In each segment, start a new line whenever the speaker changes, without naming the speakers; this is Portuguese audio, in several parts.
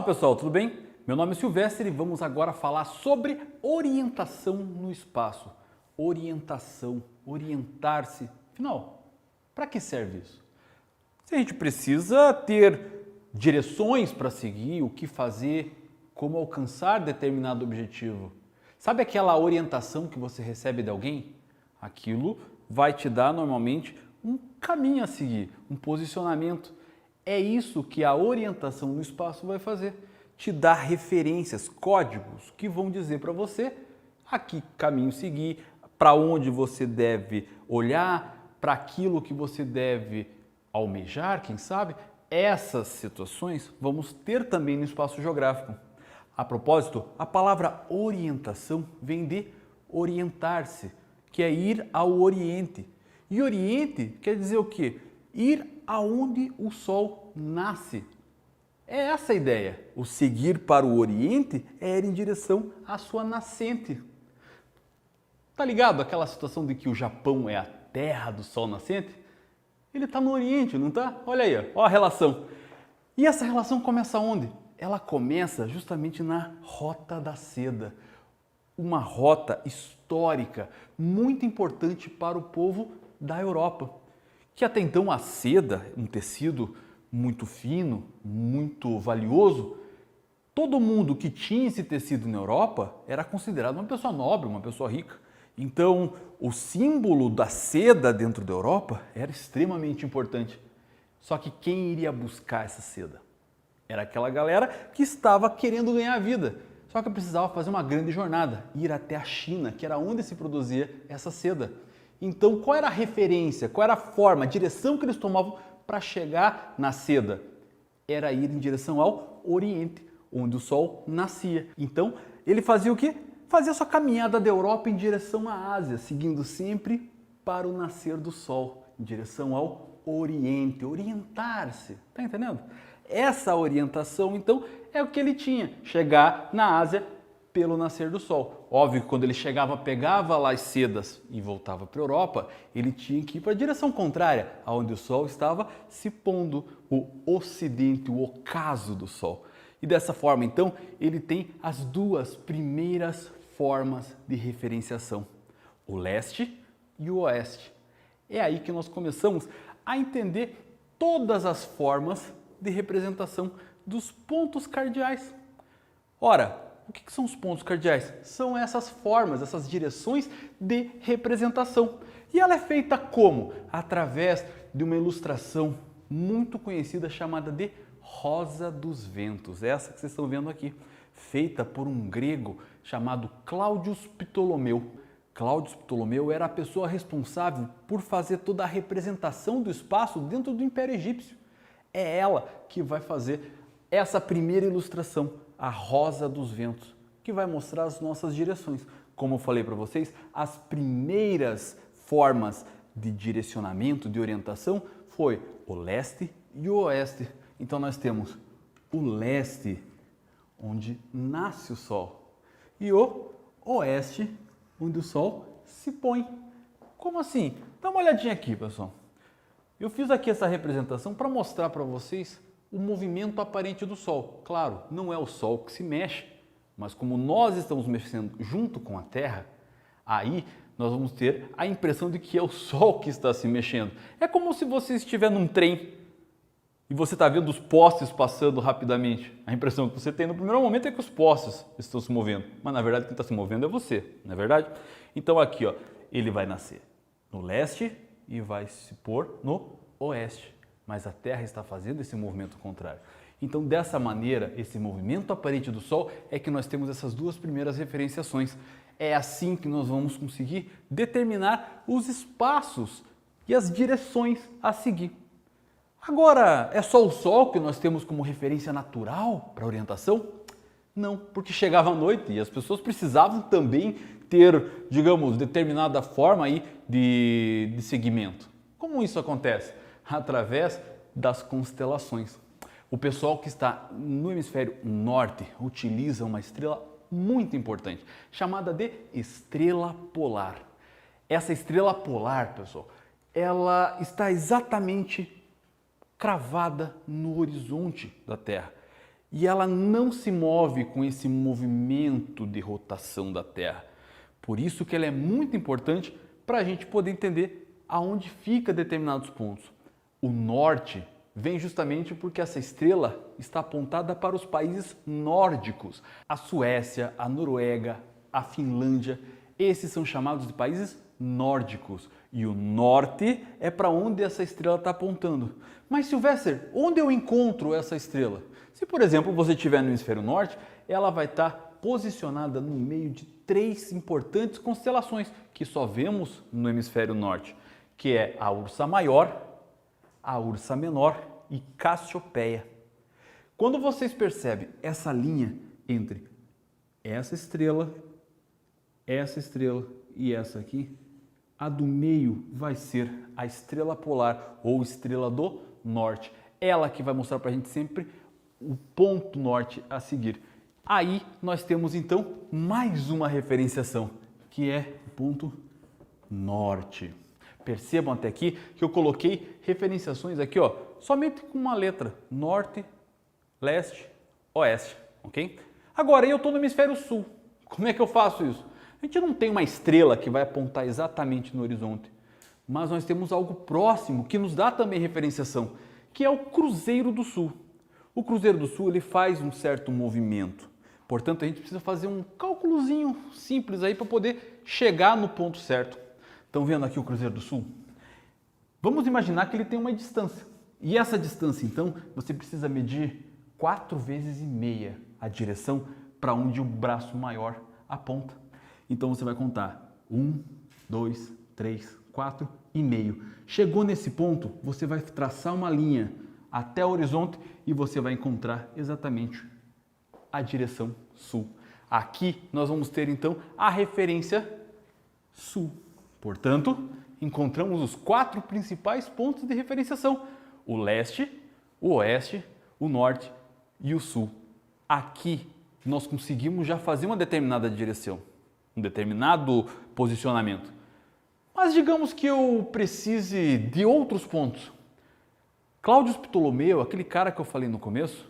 Fala pessoal, tudo bem? Meu nome é Silvestre e vamos agora falar sobre orientação no espaço. Orientação, orientar-se. Afinal, para que serve isso? Se a gente precisa ter direções para seguir, o que fazer, como alcançar determinado objetivo. Sabe aquela orientação que você recebe de alguém? Aquilo vai te dar normalmente um caminho a seguir, um posicionamento. É isso que a orientação no espaço vai fazer. Te dar referências, códigos que vão dizer para você a que caminho seguir, para onde você deve olhar, para aquilo que você deve almejar, quem sabe. Essas situações vamos ter também no espaço geográfico. A propósito, a palavra orientação vem de orientar-se, que é ir ao Oriente. E Oriente quer dizer o quê? Ir aonde o Sol nasce. É essa a ideia. O seguir para o Oriente é ir em direção à sua nascente. Tá ligado aquela situação de que o Japão é a terra do Sol nascente? Ele está no Oriente, não está? Olha aí, ó a relação. E essa relação começa onde? Ela começa justamente na Rota da Seda. Uma rota histórica muito importante para o povo da Europa. Que até então a seda, um tecido muito fino, muito valioso, todo mundo que tinha esse tecido na Europa era considerado uma pessoa nobre, uma pessoa rica. Então, o símbolo da seda dentro da Europa era extremamente importante. Só que quem iria buscar essa seda? Era aquela galera que estava querendo ganhar a vida. Só que precisava fazer uma grande jornada, ir até a China, que era onde se produzia essa seda. Então, qual era a referência, qual era a forma, a direção que eles tomavam para chegar na seda? Era ir em direção ao Oriente, onde o Sol nascia. Então, ele fazia o quê? Fazia sua caminhada da Europa em direção à Ásia, seguindo sempre para o nascer do Sol, em direção ao Oriente, orientar-se. Tá entendendo? Essa orientação, então, é o que ele tinha, chegar na Ásia pelo nascer do Sol. Óbvio que quando ele chegava, pegava lá as sedas e voltava para a Europa, ele tinha que ir para a direção contrária, aonde o Sol estava se pondo, o Ocidente, o ocaso do Sol. E dessa forma, então, ele tem as duas primeiras formas de referenciação, o leste e o oeste. É aí que nós começamos a entender todas as formas de representação dos pontos cardeais. Ora, o que são os pontos cardeais? São essas formas, essas direções de representação. E ela é feita como? Através de uma ilustração muito conhecida chamada de Rosa dos Ventos. Essa que vocês estão vendo aqui, feita por um grego chamado Cláudios Ptolomeu. Cláudios Ptolomeu era a pessoa responsável por fazer toda a representação do espaço dentro do Império Egípcio. É ela que vai fazer essa primeira ilustração, a Rosa dos Ventos, que vai mostrar as nossas direções. Como eu falei para vocês, as primeiras formas de direcionamento, de orientação, foi o leste e o oeste. Então nós temos o leste, onde nasce o Sol, e o oeste, onde o Sol se põe. Como assim? Dá uma olhadinha aqui, pessoal. Eu fiz aqui essa representação para mostrar para vocês o movimento aparente do Sol. Claro, não é o Sol que se mexe, mas como nós estamos mexendo junto com a Terra, aí nós vamos ter a impressão de que é o Sol que está se mexendo. É como se você estiver num trem e você está vendo os postes passando rapidamente. A impressão que você tem no primeiro momento é que os postes estão se movendo, mas na verdade quem está se movendo é você, não é verdade? Então aqui, ó, ele vai nascer no leste e vai se pôr no oeste, mas a Terra está fazendo esse movimento contrário. Então, dessa maneira, esse movimento aparente do Sol é que nós temos essas duas primeiras referenciações. É assim que nós vamos conseguir determinar os espaços e as direções a seguir. Agora, é só o Sol que nós temos como referência natural para orientação? Não, porque chegava a noite e as pessoas precisavam também ter, digamos, determinada forma aí de seguimento. Como isso acontece? Através das constelações. O pessoal que está no hemisfério norte utiliza uma estrela muito importante, chamada de estrela polar. Essa estrela polar, pessoal, ela está exatamente cravada no horizonte da Terra. e ela não se move com esse movimento de rotação da Terra. Por isso que ela é muito importante para a gente poder entender aonde fica determinados pontos. O norte vem justamente porque essa estrela está apontada para os países nórdicos. A Suécia, a Noruega, a Finlândia, esses são chamados de países nórdicos. E o norte é para onde essa estrela está apontando. Mas Sylvester, onde eu encontro essa estrela? Se, por exemplo, você estiver no hemisfério norte, ela vai estar posicionada no meio de 3 importantes constelações que só vemos no hemisfério norte, que é a Ursa Maior, a Ursa Menor e Cassiopeia. Quando vocês percebem essa linha entre essa estrela e essa aqui, a do meio vai ser a estrela polar ou estrela do norte. Ela que vai mostrar para a gente sempre o ponto norte a seguir. Aí nós temos então mais uma referenciação, que é o ponto norte. Percebam até aqui que eu coloquei referenciações aqui, ó, somente com uma letra, norte, leste, oeste, ok? Agora eu estou no hemisfério sul. Como é que eu faço isso? A gente não tem uma estrela que vai apontar exatamente no horizonte, mas nós temos algo próximo que nos dá também referenciação, que é o Cruzeiro do Sul. O Cruzeiro do Sul ele faz um certo movimento, portanto a gente precisa fazer um cálculozinho simples aí para poder chegar no ponto certo. Estão vendo aqui o Cruzeiro do Sul? Vamos imaginar que ele tem uma distância. E essa distância, então, você precisa medir 4 vezes e meia a direção para onde o braço maior aponta. Então você vai contar 1, 2, 3, 4 e meio. Chegou nesse ponto, você vai traçar uma linha até o horizonte e você vai encontrar exatamente a direção sul. Aqui nós vamos ter então a referência sul. Portanto, encontramos os 4 principais pontos de referenciação: o leste, o oeste, o norte e o sul. Aqui nós conseguimos já fazer uma determinada direção, um determinado posicionamento. Mas digamos que eu precise de outros pontos. Cláudio Ptolomeu, aquele cara que eu falei no começo,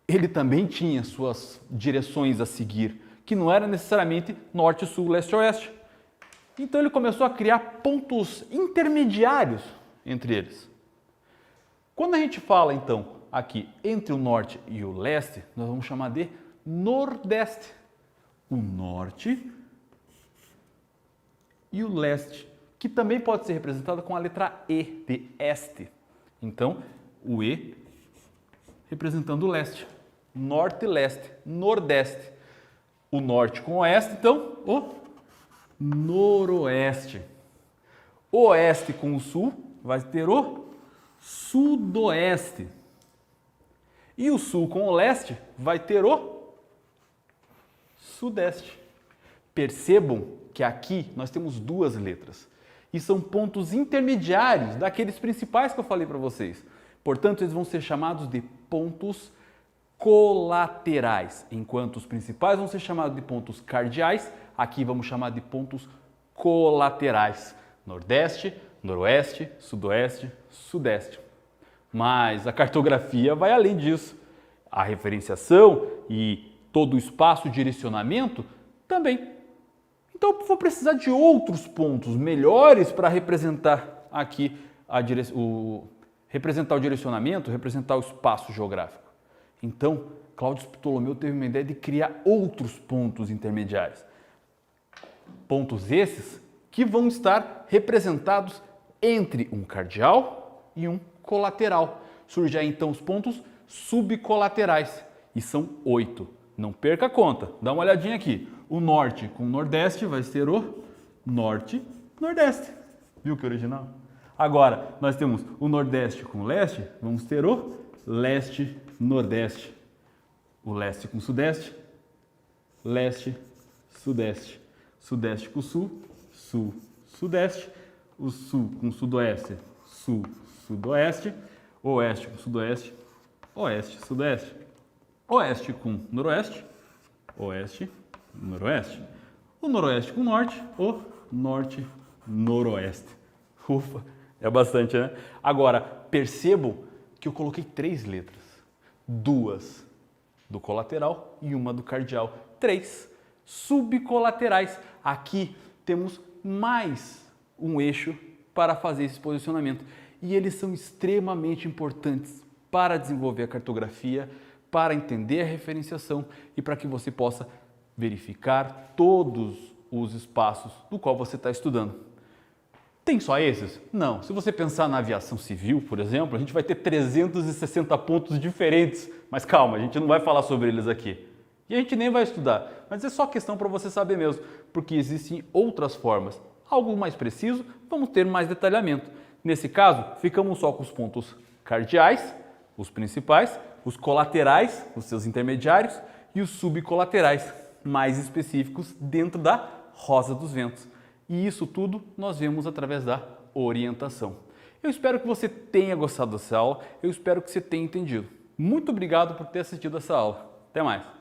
ele também tinha suas direções a seguir, que não era necessariamente norte, sul, leste, oeste. Então ele começou a criar pontos intermediários entre eles. Quando a gente fala então aqui entre o norte e o leste, nós vamos chamar de nordeste. O norte e o leste, que também pode ser representado com a letra E de este. Então, o E representando o leste, norte e leste, nordeste. O norte com o oeste, então, o noroeste. O oeste com o sul vai ter o sudoeste. E o sul com o leste vai ter o sudeste. Percebam que aqui nós temos 2 letras e são pontos intermediários daqueles principais que eu falei para vocês. Portanto, eles vão ser chamados de pontos colaterais, enquanto os principais vão ser chamados de pontos cardeais, aqui vamos chamar de pontos colaterais. Nordeste, noroeste, sudoeste, sudeste. Mas a cartografia vai além disso. A referenciação e todo o espaço de direcionamento também. Então eu vou precisar de outros pontos melhores para representar aqui representar o direcionamento, representar o espaço geográfico. Então, Cláudio Ptolomeu teve uma ideia de criar outros pontos intermediários. Pontos esses que vão estar representados entre um cardeal e um colateral. Surgem aí então os pontos subcolaterais e são 8. Não perca a conta, dá uma olhadinha aqui. O norte com o nordeste vai ser o norte-nordeste. Viu que original? Agora, nós temos o nordeste com o leste, vamos ter o leste-nordeste. O leste com o sudeste, leste-sudeste. Sudeste com o sul, sul-sudeste. O sul com o sudoeste, sul-sudoeste. Oeste com o sudoeste, oeste-sudeste. Oeste com noroeste, oeste-noroeste. O noroeste com o norte, o norte-noroeste. Ufa, é bastante, né? Agora, percebam que eu coloquei 3 letras. 2 do colateral e uma do cardial. 3 subcolaterais. Aqui temos mais um eixo para fazer esse posicionamento. E eles são extremamente importantes para desenvolver a cartografia, para entender a referenciação e para que você possa verificar todos os espaços do qual você está estudando. Tem só esses? Não. Se você pensar na aviação civil, por exemplo, a gente vai ter 360 pontos diferentes. Mas calma, a gente não vai falar sobre eles aqui. E a gente nem vai estudar. Mas é só questão para você saber mesmo, porque existem outras formas. Algo mais preciso, vamos ter mais detalhamento. Nesse caso, ficamos só com os pontos cardeais, os principais, os colaterais, os seus intermediários, e os subcolaterais, mais específicos dentro da rosa dos ventos. E isso tudo nós vemos através da orientação. Eu espero que você tenha gostado dessa aula, eu espero que você tenha entendido. Muito obrigado por ter assistido essa aula. Até mais!